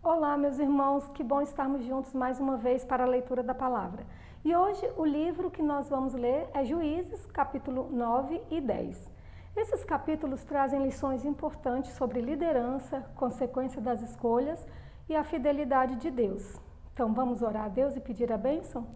Olá, meus irmãos, que bom estarmos juntos mais uma vez para a leitura da palavra. E hoje o livro que nós vamos ler é Juízes, capítulo 9 e 10. Esses capítulos trazem lições importantes sobre liderança, consequência das escolhas e a fidelidade de Deus. Então vamos orar a Deus e pedir a bênção?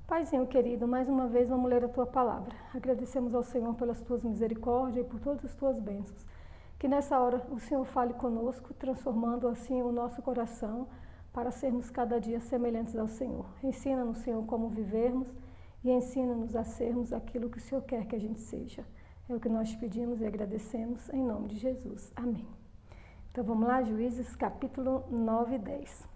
Paizinho querido, mais uma vez vamos ler a Tua palavra. Agradecemos ao Senhor pelas Tuas misericórdias e por todas as Tuas bênçãos. Que nessa hora o Senhor fale conosco, transformando assim o nosso coração para sermos cada dia semelhantes ao Senhor. Ensina-nos, Senhor, como vivermos e ensina-nos a sermos aquilo que o Senhor quer que a gente seja. É o que nós te pedimos e agradecemos em nome de Jesus. Amém. Então vamos lá, Juízes capítulo 9 e 10.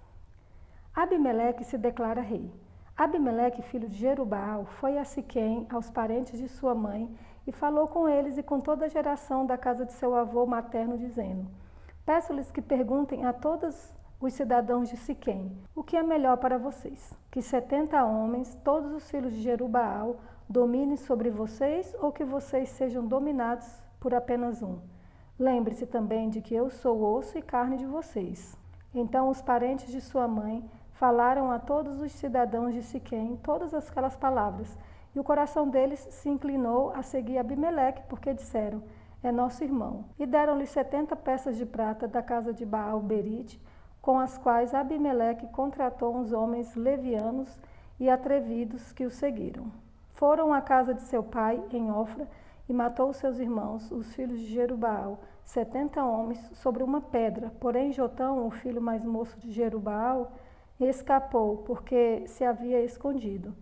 Abimeleque se declara rei. Abimeleque, filho de Jerubaal, foi a Siquém, aos parentes de sua mãe, e falou com eles e com toda a geração da casa de seu avô materno, dizendo: Peço-lhes que perguntem a todos os cidadãos de Siquém, o que é melhor para vocês? Que 70 homens, todos os filhos de Jerubaal, dominem sobre vocês, ou que vocês sejam dominados por apenas um? Lembre-se também de que eu sou osso e carne de vocês. Então os parentes de sua mãe falaram a todos os cidadãos de Siquém todas aquelas palavras, e o coração deles se inclinou a seguir Abimeleque, porque disseram: é nosso irmão. E deram-lhe 70 peças de prata da casa de Baal-Berite, com as quais Abimeleque contratou uns homens levianos e atrevidos que o seguiram. Foram à casa de seu pai, em Ofra, e matou seus irmãos, os filhos de Jerubaal, 70 homens, sobre uma pedra. Porém Jotão, o filho mais moço de Jerubaal, escapou, porque se havia escondido.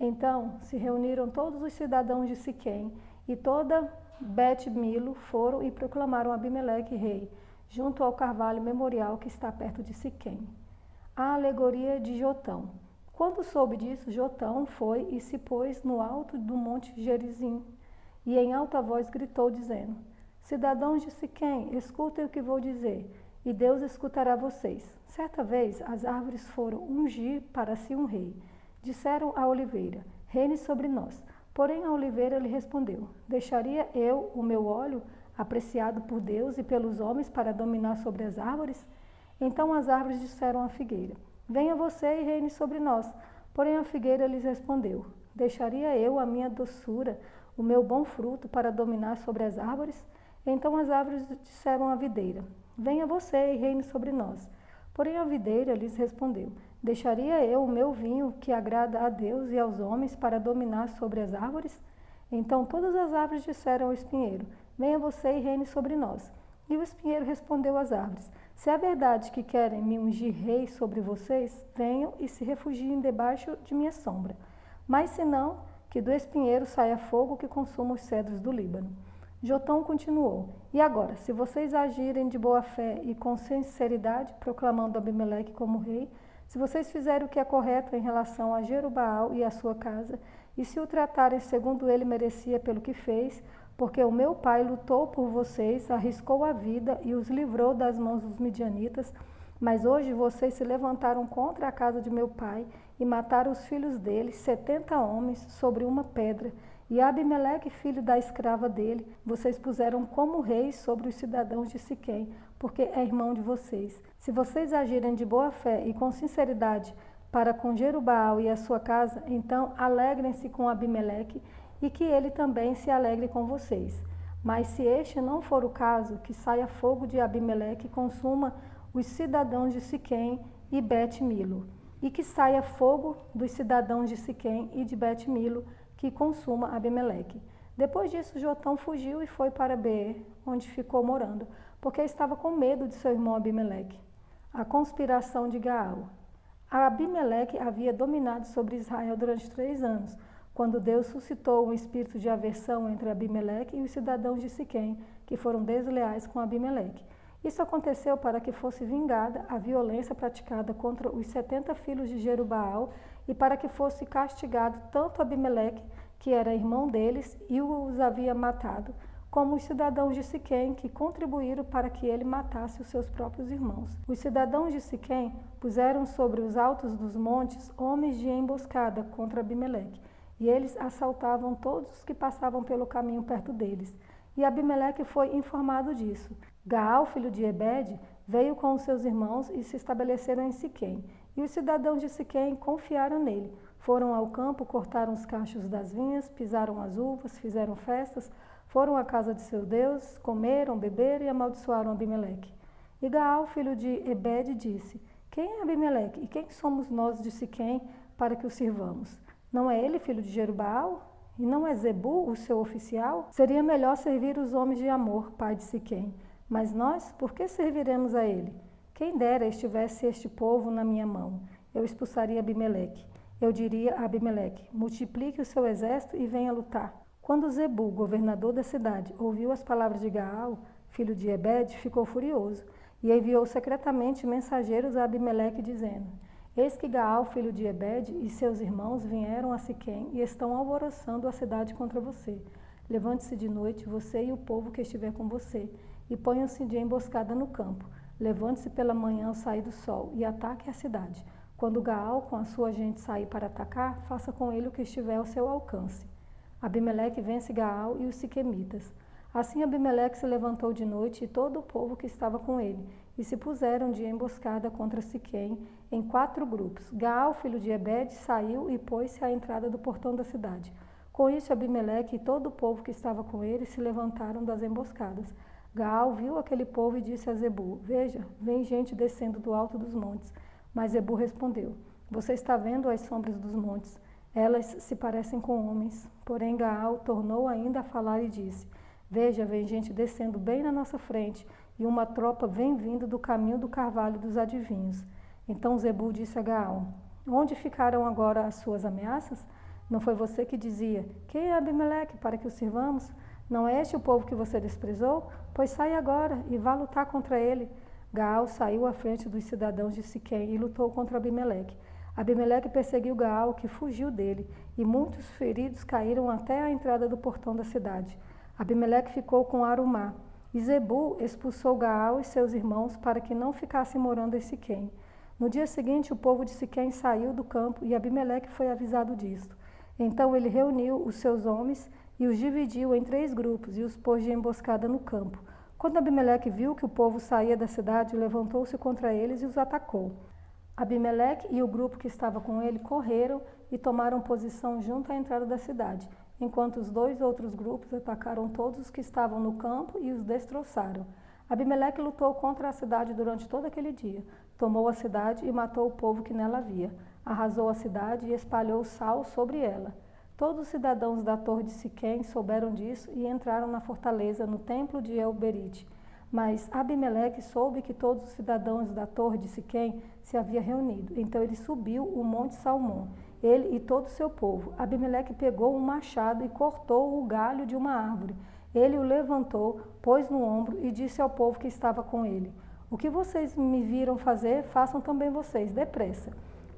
Então se reuniram todos os cidadãos de Siquém e toda Bet-Milo, foram e proclamaram Abimeleque rei, junto ao carvalho memorial que está perto de Siquém. A alegoria de Jotão. Quando soube disso, Jotão foi e se pôs no alto do monte Gerizim, e em alta voz gritou, dizendo: Cidadãos de Siquém, escutem o que vou dizer, e Deus escutará vocês. Certa vez as árvores foram ungir para si um rei. Disseram à oliveira: reine sobre nós. Porém a oliveira lhe respondeu: deixaria eu o meu óleo, apreciado por Deus e pelos homens, para dominar sobre as árvores? Então as árvores disseram à figueira: venha você e reine sobre nós. Porém a figueira lhes respondeu: deixaria eu a minha doçura, o meu bom fruto, para dominar sobre as árvores? Então as árvores disseram à videira: venha você e reine sobre nós. Porém a videira lhes respondeu: deixaria eu o meu vinho, que agrada a Deus e aos homens, para dominar sobre as árvores? Então todas as árvores disseram ao espinheiro: venha você e reine sobre nós. E o espinheiro respondeu às árvores: se é verdade que querem me ungir rei sobre vocês, venham e se refugiem debaixo de minha sombra. Mas se não, que do espinheiro saia fogo que consuma os cedros do Líbano. Jotão continuou: e agora, se vocês agirem de boa fé e com sinceridade, proclamando Abimeleque como rei, se vocês fizerem o que é correto em relação a Jerubaal e a sua casa, e se o tratarem segundo ele merecia pelo que fez, porque o meu pai lutou por vocês, arriscou a vida e os livrou das mãos dos midianitas, mas hoje vocês se levantaram contra a casa de meu pai e mataram os filhos dele, 70 homens, sobre uma pedra. E Abimeleque, filho da escrava dele, vocês puseram como rei sobre os cidadãos de Siquém, porque é irmão de vocês. Se vocês agirem de boa fé e com sinceridade para com Jerubaal e a sua casa, então alegrem-se com Abimeleque e que ele também se alegre com vocês. Mas se este não for o caso, que saia fogo de Abimeleque e consuma os cidadãos de Siquém e Bet-Milo, e que saia fogo dos cidadãos de Siquém e de Bet-Milo, que consuma Abimeleque. Depois disso, Jotão fugiu e foi para Beer, onde ficou morando, porque estava com medo de seu irmão Abimeleque. A conspiração de Gaal. Abimeleque havia dominado sobre Israel durante 3 anos, quando Deus suscitou um espírito de aversão entre Abimeleque e os cidadãos de Siquém, que foram desleais com Abimeleque. Isso aconteceu para que fosse vingada a violência praticada contra os 70 filhos de Jerubaal e para que fosse castigado tanto Abimeleque, que era irmão deles e os havia matado, como os cidadãos de Siquém, que contribuíram para que ele matasse os seus próprios irmãos. Os cidadãos de Siquém puseram sobre os altos dos montes homens de emboscada contra Abimeleque, e eles assaltavam todos os que passavam pelo caminho perto deles. E Abimeleque foi informado disso. Gaal, filho de Ebed, veio com os seus irmãos e se estabeleceram em Siquém. E os cidadãos de Siquém confiaram nele. Foram ao campo, cortaram os cachos das vinhas, pisaram as uvas, fizeram festas, foram à casa de seu Deus, comeram, beberam e amaldiçoaram Abimeleque. E Gaal, filho de Ebede, disse: Quem é Abimeleque e quem somos nós de Siquém para que o sirvamos? Não é ele filho de Jerubaal? E não é Zebu o seu oficial? Seria melhor servir os homens de Amor, pai de Siquém. Mas nós, por que serviremos a ele? Quem dera estivesse este povo na minha mão. Eu expulsaria Abimeleque. Eu diria a Abimeleque: multiplique o seu exército e venha lutar. Quando Zebu, governador da cidade, ouviu as palavras de Gaal, filho de Ebede, ficou furioso e enviou secretamente mensageiros a Abimeleque, dizendo: Eis que Gaal, filho de Ebede, e seus irmãos vieram a Siquém e estão alvoroçando a cidade contra você. Levante-se de noite, você e o povo que estiver com você, e ponham-se de emboscada no campo. Levante-se pela manhã ao sair do sol e ataque a cidade. Quando Gaal, com a sua gente, sair para atacar, faça com ele o que estiver ao seu alcance. Abimeleque vence Gaal e os siquemitas. Assim Abimeleque se levantou de noite e todo o povo que estava com ele, e se puseram de emboscada contra Siquém em 4 grupos. Gaal, filho de Ebede, saiu e pôs-se à entrada do portão da cidade. Com isso, Abimeleque e todo o povo que estava com ele se levantaram das emboscadas. Gaal viu aquele povo e disse a Zebu: Veja, vem gente descendo do alto dos montes. Mas Zebu respondeu: Você está vendo as sombras dos montes? Elas se parecem com homens. Porém Gaal tornou ainda a falar e disse: Veja, vem gente descendo bem na nossa frente, e uma tropa vem vindo do caminho do carvalho dos adivinhos. Então Zebu disse a Gaal: Onde ficaram agora as suas ameaças? Não foi você que dizia: Quem é Abimeleque para que o sirvamos? Não é este o povo que você desprezou? Pois sai agora e vá lutar contra ele. Gaal saiu à frente dos cidadãos de Siquém e lutou contra Abimeleque. Abimeleque perseguiu Gaal, que fugiu dele, e muitos feridos caíram até a entrada do portão da cidade. Abimeleque ficou com Arumá, e Zebu expulsou Gaal e seus irmãos para que não ficassem morando em Siquém. No dia seguinte, o povo de Siquém saiu do campo e Abimeleque foi avisado disto. Então ele reuniu os seus homens e os dividiu em 3 grupos e os pôs de emboscada no campo. Quando Abimeleque viu que o povo saía da cidade, levantou-se contra eles e os atacou. Abimeleque e o grupo que estava com ele correram e tomaram posição junto à entrada da cidade, enquanto os 2 outros grupos atacaram todos os que estavam no campo e os destroçaram. Abimeleque lutou contra a cidade durante todo aquele dia. Tomou a cidade e matou o povo que nela havia. Arrasou a cidade e espalhou sal sobre ela. Todos os cidadãos da torre de Siquém souberam disso e entraram na fortaleza, no templo de El-Berite. Mas Abimeleque soube que todos os cidadãos da torre de Siquém se haviam reunido. Então ele subiu o monte Salmão, ele e todo o seu povo. Abimeleque pegou um machado e cortou o galho de uma árvore. Ele o levantou, pôs no ombro e disse ao povo que estava com ele: O que vocês me viram fazer, façam também vocês, depressa.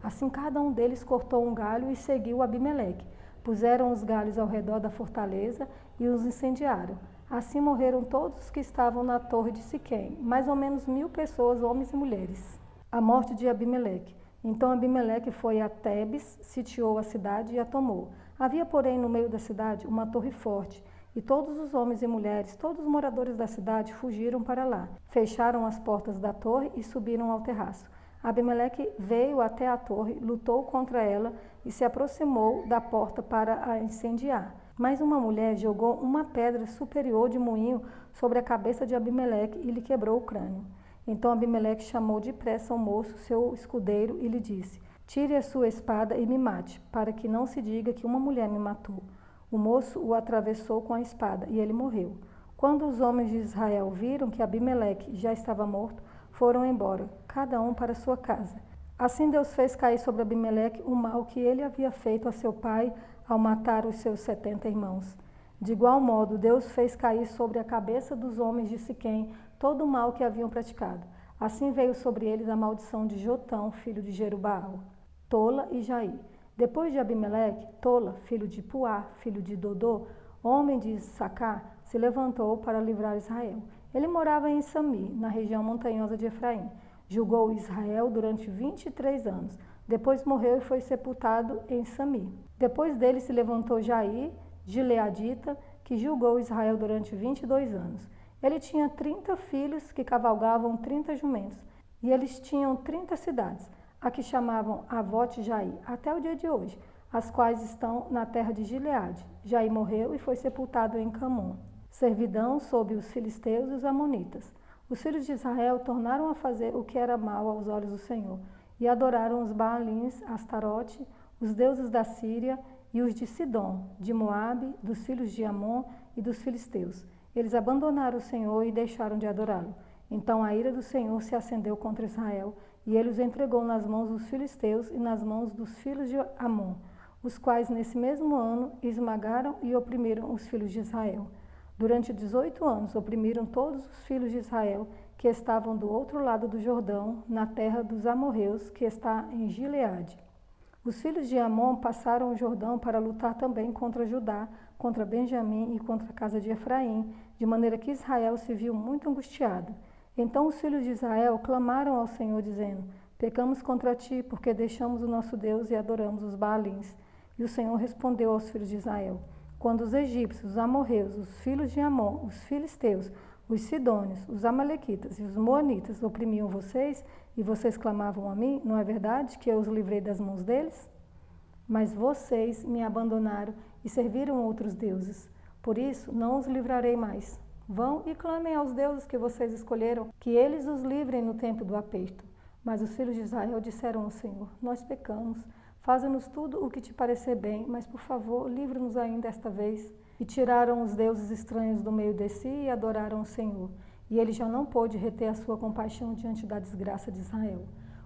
Assim cada um deles cortou um galho e seguiu Abimeleque. Puseram os galhos ao redor da fortaleza e os incendiaram. Assim morreram todos os que estavam na torre de Siquém, mais ou menos 1000 pessoas, homens e mulheres. A morte de Abimeleque. Então Abimeleque foi a Tebes, sitiou a cidade e a tomou. Havia, porém, no meio da cidade uma torre forte, e todos os homens e mulheres, todos os moradores da cidade fugiram para lá. Fecharam as portas da torre e subiram ao terraço. Abimeleque veio até a torre, lutou contra ela e se aproximou da porta para a incendiar. Mas uma mulher jogou uma pedra superior de moinho sobre a cabeça de Abimeleque e lhe quebrou o crânio. Então Abimeleque chamou depressa o moço, seu escudeiro, e lhe disse: Tire a sua espada e me mate, para que não se diga que uma mulher me matou. O moço o atravessou com a espada e ele morreu. Quando os homens de Israel viram que Abimeleque já estava morto, foram embora, cada um para sua casa. Assim Deus fez cair sobre Abimeleque o mal que ele havia feito a seu pai ao matar os seus 70 irmãos. De igual modo, Deus fez cair sobre a cabeça dos homens de Siquém todo o mal que haviam praticado. Assim veio sobre eles a maldição de Jotão, filho de Jerubaal, Tola e Jair. Depois de Abimeleque, Tola, filho de Puá, filho de Dodô, homem de Issacar, se levantou para livrar Israel. Ele morava em Sami, na região montanhosa de Efraim. Julgou Israel durante 23 anos. Depois morreu e foi sepultado em Sami. Depois dele se levantou Jair, gileadita, que julgou Israel durante 22 anos. Ele tinha 30 filhos que cavalgavam 30 jumentos, e eles tinham 30 cidades, a que chamavam Avote-Jair, até o dia de hoje, as quais estão na terra de Gileade. Jair morreu e foi sepultado em Camon. Servidão sob os filisteus e os amonitas. Os filhos de Israel tornaram a fazer o que era mal aos olhos do Senhor, e adoraram os Baalins, Astarote, os deuses da Síria e os de Sidom, de Moabe, dos filhos de Amon e dos filisteus. Eles abandonaram o Senhor e deixaram de adorá-lo. Então a ira do Senhor se acendeu contra Israel, e ele os entregou nas mãos dos filisteus e nas mãos dos filhos de Amon, os quais nesse mesmo ano esmagaram e oprimiram os filhos de Israel. Durante 18 anos oprimiram todos os filhos de Israel que estavam do outro lado do Jordão, na terra dos amorreus, que está em Gileade. Os filhos de Amon passaram o Jordão para lutar também contra Judá, contra Benjamim e contra a casa de Efraim, de maneira que Israel se viu muito angustiado. Então os filhos de Israel clamaram ao Senhor, dizendo: Pecamos contra ti, porque deixamos o nosso Deus e adoramos os Baalins. E o Senhor respondeu aos filhos de Israel: Quando os egípcios, os amorreus, os filhos de Amon, os filisteus, os sidônios, os amalequitas e os moanitas oprimiam vocês, e vocês clamavam a mim, não é verdade que eu os livrei das mãos deles? Mas vocês me abandonaram e serviram outros deuses. Por isso, não os livrarei mais. Vão e clamem aos deuses que vocês escolheram, que eles os livrem no tempo do aperto. Mas os filhos de Israel disseram ao Senhor: Nós pecamos. Faze-nos tudo o que te parecer bem, mas, por favor, livra-nos ainda esta vez. E tiraram os deuses estranhos do meio de si e adoraram o Senhor. E ele já não pôde reter a sua compaixão diante da desgraça de Israel.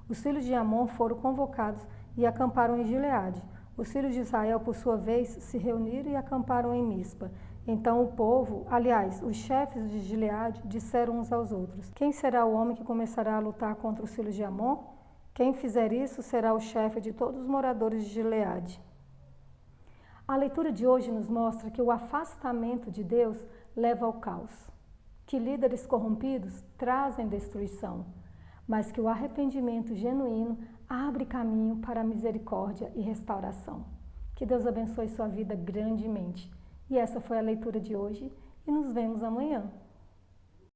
Os filhos de Amon foram convocados e acamparam em Gileade. Os filhos de Israel, por sua vez, se reuniram e acamparam em Mispa. Então o povo, aliás, os chefes de Gileade, disseram uns aos outros: Quem será o homem que começará a lutar contra os filhos de Amon? Quem fizer isso será o chefe de todos os moradores de Gileade. A leitura de hoje nos mostra que o afastamento de Deus leva ao caos, que líderes corrompidos trazem destruição, mas que o arrependimento genuíno abre caminho para a misericórdia e restauração. Que Deus abençoe sua vida grandemente. E essa foi a leitura de hoje e nos vemos amanhã.